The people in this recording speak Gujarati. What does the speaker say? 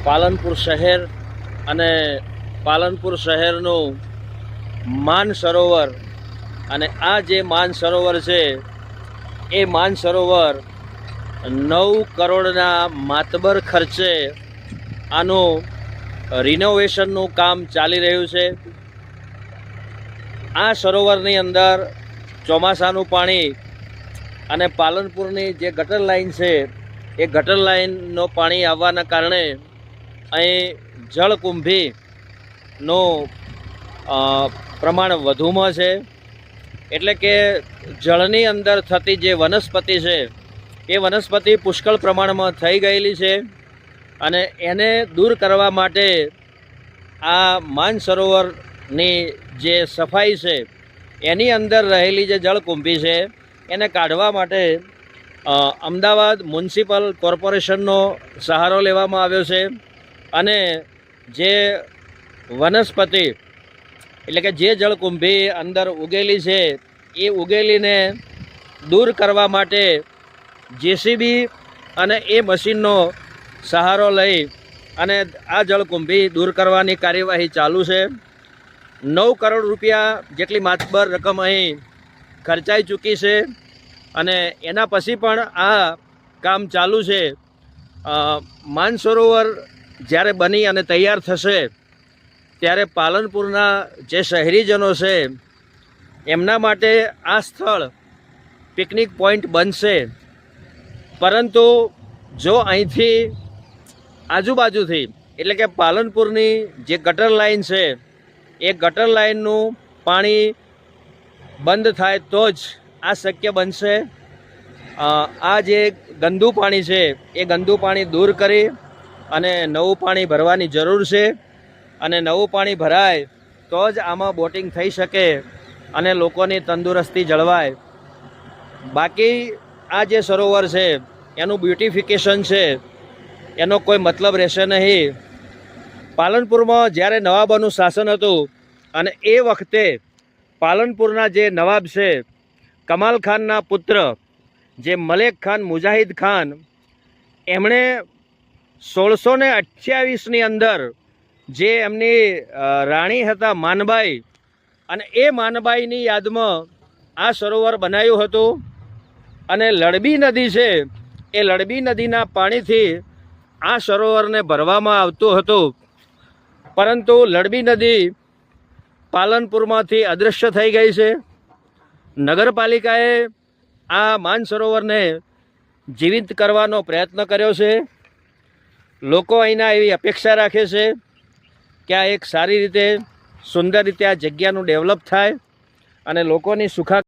પાલનપુર શહેર અને પાલનપુર શહેરનું માન સરોવર અને આ જે માન સરોવર છે એ માન સરોવર 9 કરોડના માતબર ખર્ચે આનું રિનોવેશનનું કામ ચાલી રહ્યું છે। આ સરોવરની અંદર ચોમાસાનું પાણી અને પાલનપુરની જે ગટર લાઈન છે એ ગટર લાઈનનો પાણી આવવાના કારણે અહીં જળકુંભીનું પ્રમાણ વધુમાં છે। એટલે કે જળની અંદર થતી જે વનસ્પતિ છે એ વનસ્પતિ પુષ્કળ પ્રમાણમાં થઈ ગયેલી છે અને એને દૂર કરવા માટે આ માન સરોવરની જે સફાઈ છે એની અંદર રહેલી જે જળકુંભી છે એને કાઢવા માટે અમદાવાદ મ્યુનિસિપલ કોર્પોરેશનનો સહારો લેવામાં આવ્યો છે અને જે વનસ્પતિ એટલે કે જે જળકુંભી અંદર ઉગેલી છે એ ઉગેલીને દૂર કરવા માટે જેસીબી અને એ મશીનનો સહારો લઈ અને આ જળકુંભી દૂર કરવાની કાર્યવાહી ચાલુ છે। 9 કરોડ રૂપિયા જેટલી માતબર રકમ અહીં ખર્ચાઈ ચૂકી છે અને એના પછી પણ આ કામ ચાલુ છે। માન સરોવર જ્યારે બની અને તૈયાર થશે ત્યારે પાલનપુરના જે શહેરીજનો છે એમના માટે આ સ્થળ પિકનિક પોઈન્ટ બનશે। પરંતુ જો અહીંથી આજુબાજુથી એટલે કે પાલનપુરની જે ગટર લાઈન છે એ ગટર લાઈનનું પાણી બંધ થાય તો જ આ શક્ય બનશે। આ જે ગંદુ પાણી છે એ ગંદુ પાણી દૂર કરી અને નવું પાણી ભરવાની જરૂર છે અને નવું પાણી ભરાય તો જ આમાં બોટિંગ થઈ શકે અને લોકોની તંદુરસ્તી જળવાય। બાકી આ જે સરોવર છે એનું બ્યુટિફિકેશન છે એનો કોઈ મતલબ રહેશે નહીં। પાલનપુરમાં જ્યારે નવાબોનું શાસન હતું અને એ વખતે પાલનપુરના જે નવાબ છે કમાલ ખાનના પુત્ર જે મલેક ખાન મુજાહિદ ખાન એમણે 1628ની અંદર જે એમની રાણી હતા માનબાઈ અને એ માનબાઈની યાદમાં આ સરોવર બનાવ્યું હતું અને લડબી નદી છે એ લડબી નદીના પાણીથી આ સરોવરને ભરવામાં આવતું હતું। પરંતુ લડબી નદી પાલનપુરમાંથી અદૃશ્ય થઈ ગઈ છે। નગરપાલિકાએ આ માન સરોવરને જીવિત કરવાનો પ્રયત્ન કર્યો છે। લોકો અહીંના એવી અપેક્ષા રાખે છે કે આ એક સારી રીતે સુંદર રીતે આ જગ્યાનું ડેવલપ થાય અને લોકોની સુખાકારી